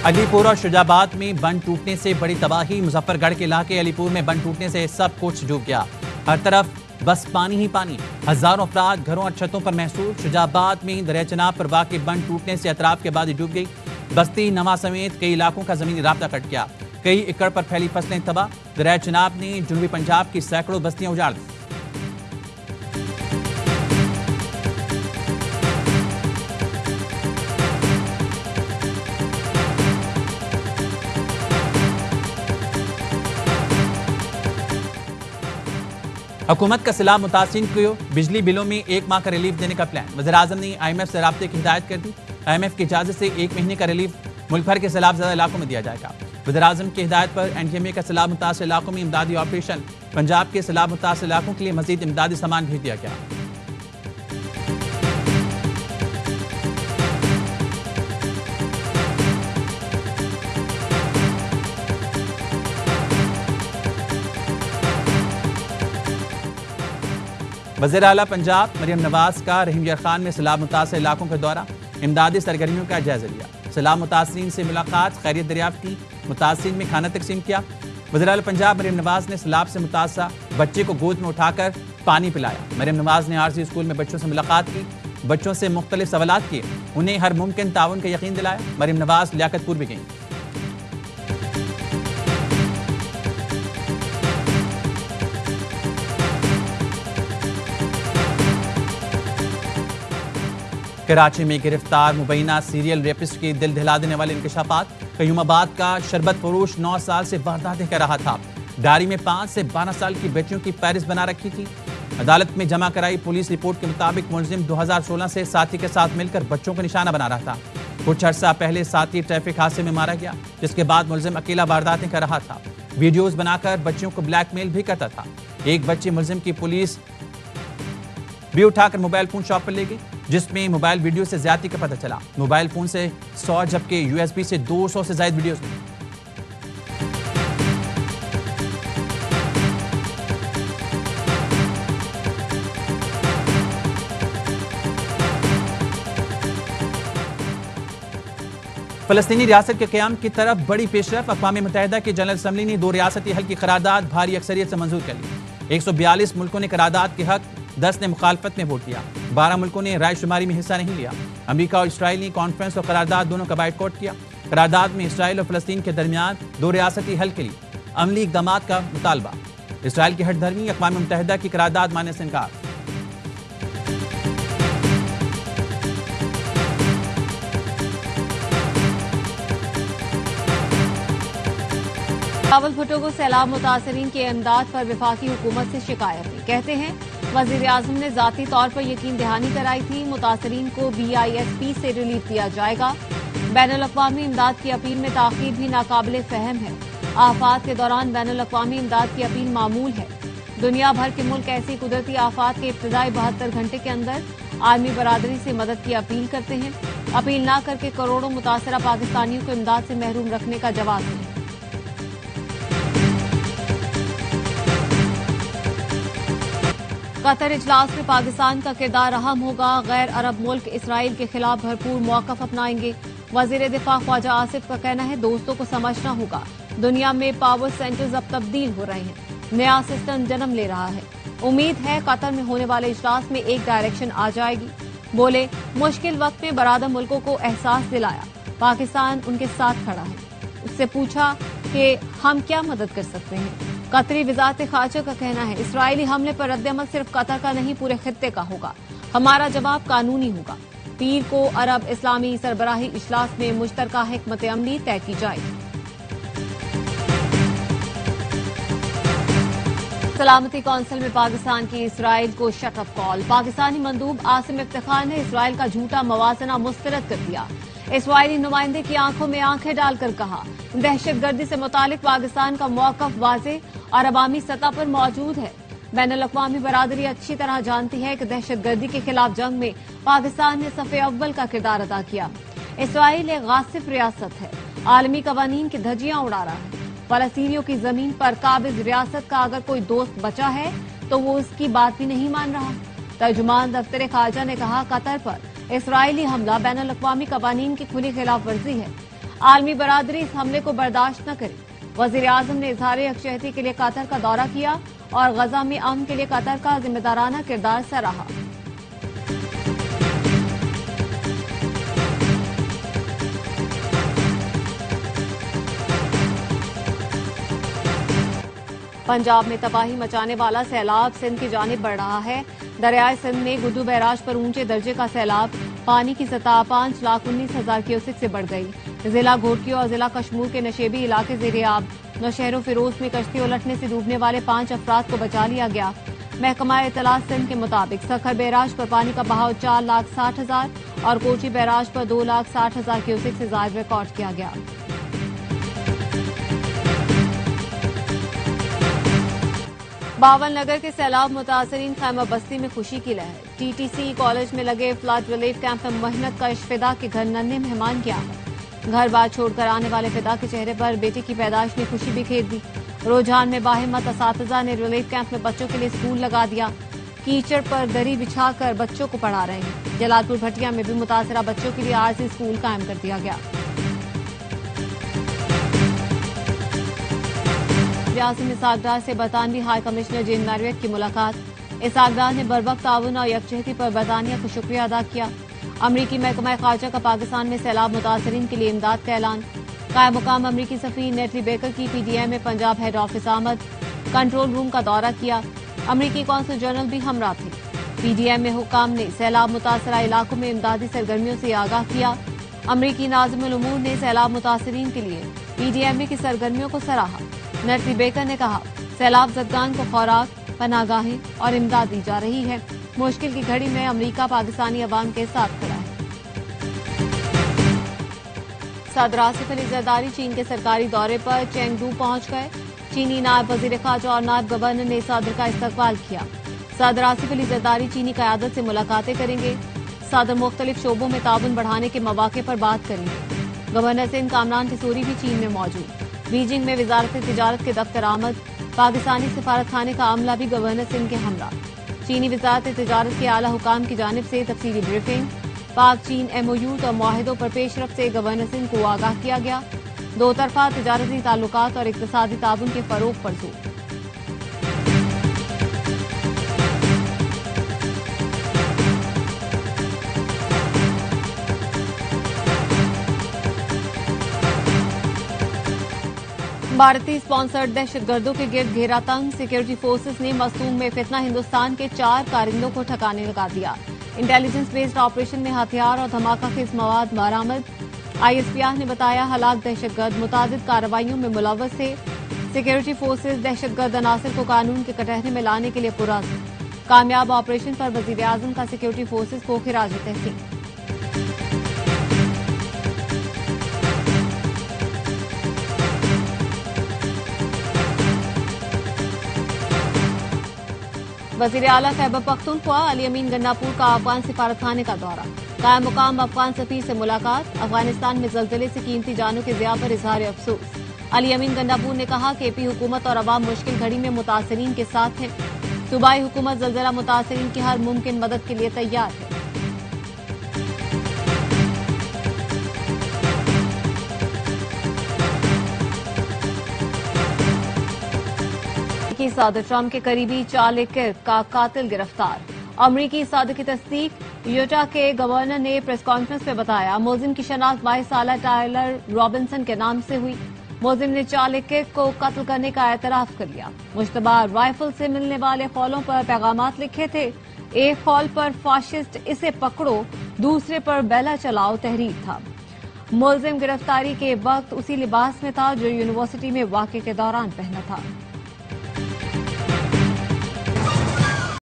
علی پور اور شجاباد میں بند ٹوٹنے سے بڑی تباہی۔ مظفر گڑھ کے علاقے علی پور میں بند ٹوٹنے سے سب کچھ ڈوب گیا، ہر طرف بس پانی ہی پانی، ہزاروں افراد گھروں اور چھتوں پر محصور۔ شجاباد میں دریائے چناب پر واقع بند ٹوٹنے سے اطراف کی آبادی ڈوب گئی، بستی نواں سمیت کئی علاقوں کا زمینی رابطہ کٹ گیا، کئی ایکڑ پر پھیلی فصلیں تباہ۔ دریائے چناب نے جنوبی پنجاب کی سینکڑوں بستیاں اجاڑ دیں۔ حکومت کا سیلاب متاثرین کو بجلی بلوں میں 1 ماہ کا ریلیف دینے کا پلان۔ وزیراعظم نے IMF سے رابطے کی ہدایت کر دی۔ IMF کی اجازت سے 1 مہینے کا ریلیف ملک بھر کے سیلاب زدہ علاقوں میں دیا جائے گا۔ وزیراعظم کی ہدایت پر NDMA کا سیلاب متاثرہ علاقوں میں امدادی آپریشن۔ پنجاب کے سیلاب متاثرہ علاقوں کے لیے مزید امدادی سامان بھیج دیا گیا۔ وزیر اعلیٰ پنجاب مریم نواز کا رحیم یار خان میں سیلاب متاثرہ علاقوں کا دورہ، امدادی سرگرمیوں کا جائزہ لیا، سیلاب متاثرین سے ملاقات، خیریت دریافت کی، متاثرین میں کھانا تقسیم کیا۔ وزیر اعلیٰ پنجاب مریم نواز نے سیلاب سے متاثرہ بچے کو گود میں اٹھا کر پانی پلایا۔ مریم نواز نے عارضی اسکول میں بچوں سے ملاقات کی، بچوں سے مختلف سوالات کیے، انہیں ہر ممکن تعاون کا یقین دلایا۔ مریم نواز لیاقت پور بھی گئیں۔ کراچی میں گرفتار مبینہ سیریل ریپسٹ کی دل دہلا دینے والے انکشافات۔ قیوم آباد کا شربت فروش 9 سال سے وارداتیں کر رہا تھا، ڈائری میں 5 سے 12 سال کی بیٹیوں کی فہرست بنا رکھی تھی۔ عدالت میں جمع کرائی پولیس رپورٹ کے مطابق ملزم 2016 سے ساتھی کے ساتھ مل کر بچوں کو نشانہ بنا رہا تھا۔ کچھ عرصہ پہلے ساتھی ٹریفک حادثے میں مارا گیا، جس کے بعد ملزم اکیلا وارداتیں کر رہا تھا، ویڈیوز بنا کر بچوں کو بلیک میل بھی کرتا تھا۔ ایک بچی ملزم کی پولیس بھی اٹھا کر موبائل فون شاپ پر لے گئی، جس میں موبائل ویڈیو سے زیادتی کا پتہ چلا۔ موبائل فون سے 100 جبکہ USB سے 200 سے زائد ویڈیوز ملی۔ فلسطینی ریاست کے قیام کی طرف بڑی پیش رفت۔ اقوام متحدہ کی جنرل اسمبلی نے 2 ریاستی حل کی قرارداد بھاری اکثریت سے منظور کر لی۔ 142 ملکوں نے قرارداد کے حق، 10 نے مخالفت میں ووٹ کیا، 12 ملکوں نے رائے شماری میں حصہ نہیں لیا۔ امریکہ اور اسرائیل نے کانفرنس اور قرارداد دونوں کا بائیکاٹ کیا۔ قرارداد میں اسرائیل اور فلسطین کے درمیان 2 ریاستی حل کے لیے عملی اقدامات کا مطالبہ۔ اسرائیل کی ہٹ دھرمی، اقوام متحدہ کی قرارداد ماننے سے انکار۔ بلاول بھٹو کو سیلاب متاثرین کی امداد پر وفاقی حکومت سے شکایتیں، کہتے ہیں وزیر اعظم نے ذاتی طور پر یقین دہانی کرائی تھی، متاثرین کو BISP سے ریلیف دیا جائے گا۔ بین الاقوامی امداد کی اپیل میں تاخیر بھی ناقابل فہم ہے۔ آفات کے دوران بین الاقوامی امداد کی اپیل معمول ہے۔ دنیا بھر کے ملک ایسی قدرتی آفات کے ابتدائی 72 گھنٹے کے اندر عالمی برادری سے مدد کی اپیل کرتے ہیں۔ اپیل نہ کر کے کروڑوں متاثرہ پاکستانیوں کو امداد سے محروم رکھنے کا جواز ہے۔ قطر اجلاس میں پاکستان کا کردار اہم ہوگا، غیر عرب ملک اسرائیل کے خلاف بھرپور موقف اپنائیں گے۔ وزیر دفاع خواجہ آصف کا کہنا ہے دوستوں کو سمجھنا ہوگا، دنیا میں پاور سینٹرز اب تبدیل ہو رہے ہیں، نیا سسٹم جنم لے رہا ہے، امید ہے قطر میں ہونے والے اجلاس میں ایک ڈائریکشن آ جائے گی۔ بولے مشکل وقت میں برادر ملکوں کو احساس دلایا پاکستان ان کے ساتھ کھڑا ہے، اس سے پوچھا کہ ہم کیا مدد کر سکتے ہیں۔ قطری وزارت خارجہ کا کہنا ہے اسرائیلی حملے پر رد عمل صرف قطر کا نہیں پورے خطے کا ہوگا، ہمارا جواب قانونی ہوگا۔ پیر کو عرب اسلامی سربراہی اجلاس میں مشترکہ حکمت عملی طے کی جائے گی۔ سلامتی کونسل میں پاکستان کی اسرائیل کو شٹ اپ کال۔ پاکستانی مندوب عاصم افتخار نے اسرائیل کا جھوٹا موازنہ مسترد کر دیا۔ اسرائیلی نمائندے کی آنکھوں میں آنکھیں ڈال کر کہا دہشت گردی سے متعلق پاکستان کا موقف واضح اور عوامی سطح پر موجود ہے۔ بین الاقوامی برادری اچھی طرح جانتی ہے کہ دہشت گردی کے خلاف جنگ میں پاکستان نے صف اول کا کردار ادا کیا۔ اسرائیل ایک غاصب ریاست ہے، عالمی قوانین کی دھجیاں اڑا رہا ہے۔ فلسطینیوں کی زمین پر قابض ریاست کا اگر کوئی دوست بچا ہے تو وہ اس کی بات بھی نہیں مان رہا۔ ترجمان دفتر خارجہ نے کہا قطر پر اسرائیلی حملہ بین الاقوامی قوانین کی کھلی خلاف ورزی ہے۔ عالمی برادری اس حملے کو برداشت نہ کرے۔ وزیر اعظم نے اظہار یکجہتی کے لیے قطر کا دورہ کیا اور غزہ میں امن کے لیے قطر کا ذمہ دارانہ کردار سراہا۔ پنجاب میں تباہی مچانے والا سیلاب سندھ کی جانب بڑھ رہا ہے۔ دریائے سندھ میں گڈو بیراج پر اونچے درجے کا سیلاب، پانی کی سطح 5,19,000 کیوسک سے بڑھ گئی۔ ضلع گھوٹکی اور ضلع کشمور کے نشیبی علاقے زیر آب۔ نوشہر و فیروز میں کشتی الٹنے سے ڈوبنے والے 5 افراد کو بچا لیا گیا۔ محکمہ اطلاعات سندھ کے مطابق سکھر بیراج پر پانی کا بہاؤ 4,60,000 اور کوچی بیراج پر 2,60,000 کیوسک سے زائد ریکارڈ کیا گیا۔ باول نگر کے سیلاب متاثرین خیمہ بستی میں خوشی کی لہر۔ ٹی ٹی سی کالج میں لگے فلڈ ریلیف کیمپ میں محنت کش فدا کے گھر ننھے مہمان کی آمد۔ گھر بار چھوڑ کر آنے والے فدا کے چہرے پر بیٹے کی پیدائش نے خوشی بکھیر دی۔ رجحان میں باہمت اساتذہ نے ریلیف کیمپ میں بچوں کے لیے اسکول لگا دیا۔ کیچڑ پر دری بچھا کر بچوں کو پڑھا رہے ہیں۔ جلال پور بھٹیا میں بھی متاثرہ بچوں کے لیے عارضی اسکول قائم کر دیا گیا۔ اعظم اسحاق ڈار سے برطانوی ہائی کمشنر جین میریٹ کی ملاقات۔ اسحاق ڈار نے بروقت تعاون اور یکجہتی پر برطانیہ کا شکریہ ادا کیا۔ امریکی محکمہ خارجہ کا پاکستان میں سیلاب متاثرین کے لیے امداد کا اعلان۔ قائم مقام امریکی سفیر نیٹلی بیکر کی پی ڈی ایم میں پنجاب ہیڈ آفس آمد۔ کنٹرول روم کا دورہ کیا۔ امریکی قونصل جنرل بھی ہمراہ تھے۔ پی ڈی ایم میں حکام نے سیلاب متاثرہ علاقوں میں امدادی سرگرمیوں سے آگاہ کیا۔ امریکی ناظم الامور نے سیلاب متاثرین کے لیے پی ڈی ایم کی سرگرمیوں کو سراہا۔ نیٹلی بیکر نے کہا سیلاب زدگان کو خوراک، پناہ گاہیں اور امداد دی جا رہی ہے۔ مشکل کی گھڑی میں امریکہ پاکستانی عوام کے ساتھ کھڑا ہے۔ صدر آصف علی زرداری چین کے سرکاری دورے پر چینگڈو پہنچ گئے۔ چینی نائب وزیر خارجہ اور نائب گورنر نے صدر کا استقبال کیا۔ صدر آصف علی زرداری چینی قیادت سے ملاقاتیں کریں گے۔ صدر مختلف شعبوں میں تعاون بڑھانے کے مواقع پر بات کریں گے۔ گورنر سندھ کامران قصوری بھی چین میں موجود۔ بیجنگ میں وزارت تجارت کے دفتر آمد۔ پاکستانی سفارت خانے کا عملہ بھی گورنر سندھ کے ہمراہ۔ چینی وزارت تجارت کے اعلی حکام کی جانب سے تفصیلی بریفنگ۔ پاک چین ایم او یوز اور معاہدوں پر پیش رفت سے گورنر سندھ کو آگاہ کیا گیا۔ دو طرفہ تجارتی تعلقات اور اقتصادی تعاون کے فروغ پر زور۔ بھارتی اسپانسرڈ دہشت گردوں کے گرد گھیرا تنگ۔ سیکورٹی فورسز نے مستونگ میں فتنہ ہندوستان کے 4 کارندوں کو ٹھکانے لگا دیا۔ انٹیلیجنس بیسڈ آپریشن میں ہتھیار اور دھماکہ خیز مواد برآمد۔ آئی ایس پی آر نے بتایا ہلاک دہشت گرد متعدد کارروائیوں میں ملوث تھے۔ سیکورٹی فورسز دہشت گرد عناصر کو قانون کے کٹہرے میں لانے کے لیے پرعزم۔ کامیاب آپریشن پر وزیر اعظم کا سیکورٹی فورسز کو خراج تحسین۔ وزیر اعلیٰ خیبر پختونخوا علی امین گنڈاپور کا افغان سفارت خانے کا دورہ۔ قائم مقام افغان سفیر سے ملاقات۔ افغانستان میں زلزلے سے قیمتی جانوں کے ضیاع پر اظہار افسوس۔ علی امین گنڈاپور نے کہا کہ پی حکومت اور عوام مشکل گھڑی میں متاثرین کے ساتھ ہیں۔ صوبائی حکومت زلزلہ متاثرین کی ہر ممکن مدد کے لیے تیار ہے۔ امریکی صدر ٹرمپ کے قریبی چارلی کرک کا قاتل گرفتار۔ امریکی صدر کی تصدیق۔ یوٹا کے گورنر نے پریس کانفرنس میں بتایا ملزم کی شناخت 22 سالہ ٹائلر رابنسن کے نام سے ہوئی۔ ملزم نے چارلی کرک کو قتل کرنے کا اعتراف کر لیا۔ مشتبہ رائفل سے ملنے والے خولوں پر پیغامات لکھے تھے۔ ایک خول پر فاشسٹ اسے پکڑو، دوسرے پر بیلا چلاؤ تحریر تھا۔ ملزم گرفتاری کے وقت اسی لباس میں تھا جو یونیورسٹی میں واقعے کے دوران پہنا تھا۔